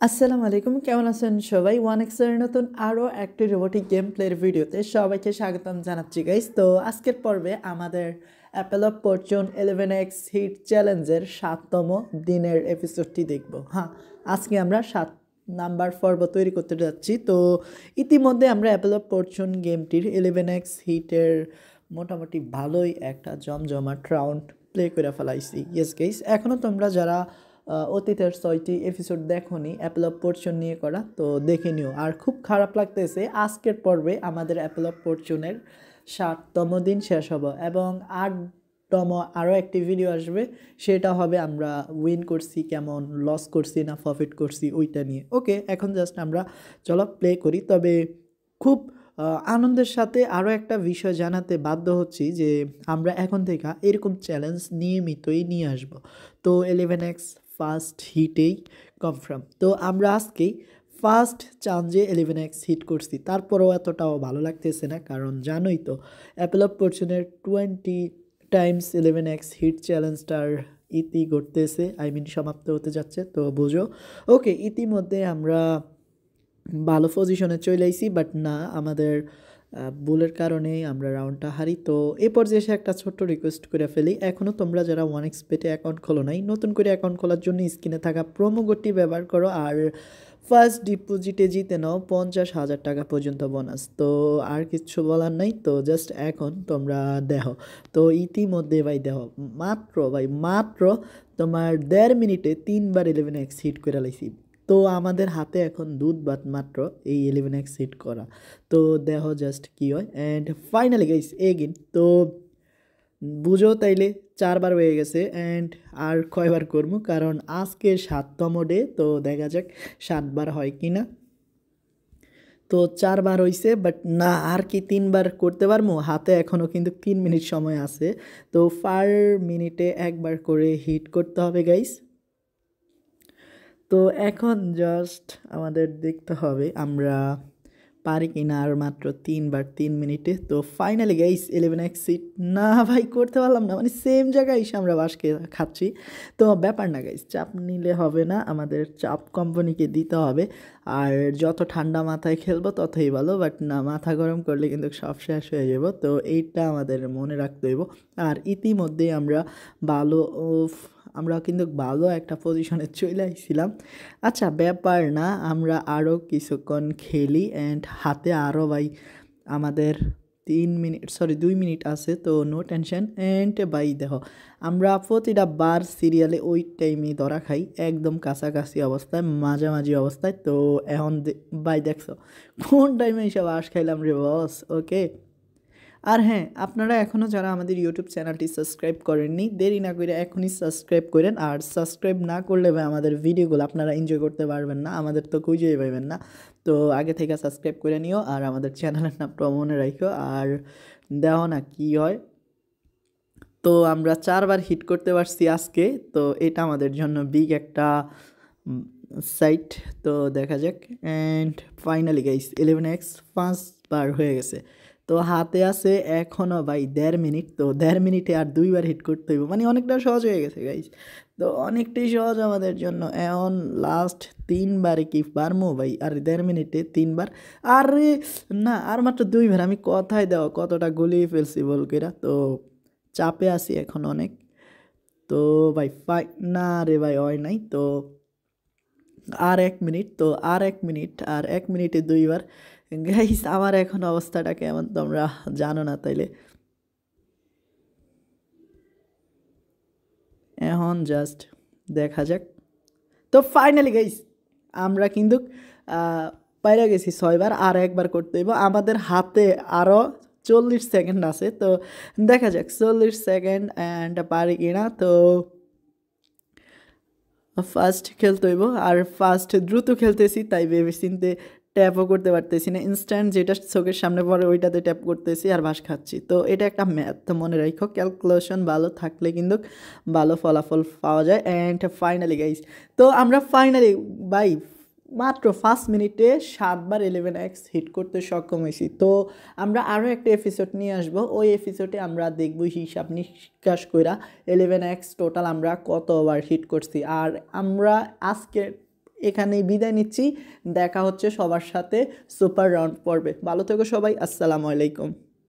আসসালামু আলাইকুম, কেমন আছেন সবাই? ওয়ান এক্সের নতুন আরও একটি রোবোটিক গেম প্লের ভিডিওতে সবাইকে স্বাগতম জানাচ্ছি গাইস। তো আজকের পর্বে আমাদের Apple of Fortune 11x hit চ্যালেঞ্জের 7তম দিনের এপিসোডটি দেখব। হ্যাঁ, আজকে আমরা 7 নাম্বার পর্ব তৈরি করতে যাচ্ছি। তো ইতিমধ্যে আমরা অ্যাপেল অফ ফরচুন গেমটির 11x হিটের মোটামুটি ভালোই একটা জমজমাট রাউন্ড প্লে করে ফেলাইছি। ইয়েস গাইস, এখনও তোমরা যারা অতীতের 6টি এপিসোড দেখোনি অ্যাপেল অফ ফরচুন নিয়ে করা, তো দেখে নিও। আর খুব খারাপ লাগতেছে, আজকের পর্বে আমাদের অ্যাপেল অফ ফরচুনের 7তম দিন শেষ হবে এবং 8তম আরও একটি ভিডিও আসবে, সেটা হবে আমরা উইন করছি কেমন, লস করছি না প্রফিট করছি ওইটা নিয়ে। ওকে, এখন জাস্ট আমরা চলো প্লে করি। তবে খুব আনন্দের সাথে আরও একটা বিষয় জানাতে বাধ্য হচ্ছি যে আমরা এখন থেকে এরকম চ্যালেঞ্জ নিয়মিতই নিয়ে আসব। তো 11x ফার্স্ট হিটেই কনফার্ম। তো আমরা আজকেই ফার্স্ট চান্সে 11x হিট করছি, তারপরেও এতটাও ভালো লাগতেছে না, কারণ জানোই তো অ্যাপেল অফ ফরচুনের 20 টাইমস 11x হিট চ্যালেঞ্জটার ইতি ঘটতেছে, সমাপ্ত হতে যাচ্ছে। তো বুঝো। ওকে, ইতিমধ্যে আমরা ভালো পজিশনে চলে আইছি, বাট না, আমাদের ভুলের কারণে আমরা রাউন্ডটা হারি। তো এই পর্যায়ে এসে একটা ছোট্ট রিকোয়েস্ট করে ফেলি, এখনও তোমরা যারা 1xbet অ্যাকাউন্ট খোলো নাই, নতুন করে অ্যাকাউন্ট খোলার জন্য স্ক্রিনে থাকা প্রোমো কোডটি ব্যবহার করো আর ফার্স্ট ডিপোজিটে জিতে নাও 50,000 টাকা পর্যন্ত বোনাস। তো আর কিছু বলার নাই, তো জাস্ট এখন তোমরা দেখো। তো ইতিমধ্যে ভাই দেখো, মাত্র তোমার 1.5 মিনিটে 3বার 11x হিট করে লাইছি। তো আমাদের হাতে এখন দুধ ভাত মাত্র এই 11x হিট করা। তো দেখো জাস্ট কি হয়। অ্যান্ড ফাইনালি গাইস এগেইন, তো বুঝো তাইলে 4বার হয়ে গেছে। অ্যান্ড আর কয়বার করবো, কারণ আজকে 7তম ডে, তো দেখা যাক 7বার হয় কি না। তো 4বার হইছে, বাট না, আর কি 3বার করতে পারবো? হাতে এখনও কিন্তু 3 মিনিট সময় আছে। তো পার মিনিটে একবার করে হিট করতে হবে গাইস। তো এখন জাস্ট আমাদের দেখতে হবে আমরা পারি কি না আর মাত্র 3বার 3 মিনিটে। তো ফাইনালি গাইস 11x সিট না ভাই, করতে পারলাম না, মানে সেম জায়গায় এসে আমরা বাসকে খাচ্ছি। তো ব্যাপার না গাইস, চাপ নিলে হবে না, আমাদের চাপ কোম্পানিকে দিতে হবে। আর যত ঠান্ডা মাথায় খেলবো ততই ভালো, বাট না, মাথা গরম করলে কিন্তু সব শেষ হয়ে যাব। তো এইটা আমাদের মনে রাখতে হইব। আর ইতিমধ্যে আমরা কিন্তু ভালো একটা পজিশনে চলে আসছিলাম। আচ্ছা, ব্যাপার না, আমরা আরও কিছুক্ষণ খেলি। অ্যান্ড হাতে আরও ভাই আমাদের 2 মিনিট আছে, তো নো টেনশন। অ্যান্ড ভাই দেখো, আমরা প্রতিটা বার সিরিয়ালে ওই টাইমে ধরা খাই, একদম কাছাকাছি অবস্থায়, মাঝামাঝি অবস্থায়। তো এখন ভাই দেখছো কোন টাইমে এইসব আশ খাইলাম রে বস। ওকে, আর হ্যাঁ, আপনারা এখনও যারা আমাদের ইউটিউব চ্যানেলটি সাবস্ক্রাইব করেননি, দেরি না করে এখনই সাবস্ক্রাইব করেন। আর সাবস্ক্রাইব না করলে ভাই আমাদের ভিডিওগুলো আপনারা এনজয় করতে পারবেন না, আমাদের তো খুঁজেই পাবেন না। তো আগে থেকে সাবস্ক্রাইব করে নিও আর আমাদের চ্যানেলের নামটা মনে রাখো। আর দেখো না কি হয়। তো আমরা 4বার হিট করতে পারছি আজকে, তো এটা আমাদের জন্য বিগ একটা সাইট। তো দেখা যাক। অ্যান্ড ফাইনালি গাইস 11x 5বার হয়ে গেছে। তো হাতে আছে এখনও ভাই 1.5 মিনিট। তো 1.5 মিনিটে আর 2বার হিট করতে হইব, মানে অনেকটা সহজ হয়ে গেছে গাইস। তো অনেকটাই সহজ আমাদের জন্য। এখন লাস্ট 3বারে কি পারমো ভাই? আর 1.5 মিনিটে 3বার। আরে না, আর মাত্র 2বার। আমি কথায় দেওয়া কতটা গলিয়ে ফেলছি বল কেরা। তো চাপে আছি এখন অনেক। তো ভাই না রে ভাই, হয় নাই। তো আর 1 মিনিট, তো আর 1 মিনিট, আর 1 মিনিটে 2বার। গাইস আমার এখন অবস্থাটা কেমন তোমরা জানো না তাইলে। এখন জাস্ট দেখা যাক। তো ফাইনালি গাইস আমরা কিন্তু পাইরা গেছি 6বার, আর একবার করতে হইব। আমাদের হাতে আরও 40 সেকেন্ড আছে। তো দেখা যাক 40 সেকেন্ড অ্যান্ড পারি কিনা। তো ফার্স্ট খেলতে হইব, আর ফার্স্ট দ্রুত খেলতেছি, তাই ভেবে চিনতে ট্যাপও করতে পারতেছি না। ইনস্ট্যান্ট যেটা চোখের সামনে পড়ে ওইটাতে ট্যাপ করতেছি আর বাস খাচ্ছি। তো এটা একটা ম্যাথ, মনে রাখো, ক্যালকুলেশন ভালো থাকলে কিন্তু ভালো ফলাফল পাওয়া যায়। অ্যান্ড ফাইনালি গাইস, তো আমরা ফাইনালি বাই মাত্র 5 মিনিটে 7বার 11x হিট করতে সক্ষম হয়েছি। তো আমরা আরও একটা এপিসোড নিয়ে আসবো, ওই এপিসোডে আমরা দেখব হিসাব নিকাশ কইরা 11x টোটাল আমরা কতবার হিট করছি। আর আমরা আজকে এখানেই বিদায় নিচ্ছি। দেখা হচ্ছে সবার সাথে সুপার রাউন্ড পর্বে। ভালো থেকো সবাই, আসসালামু আলাইকুম।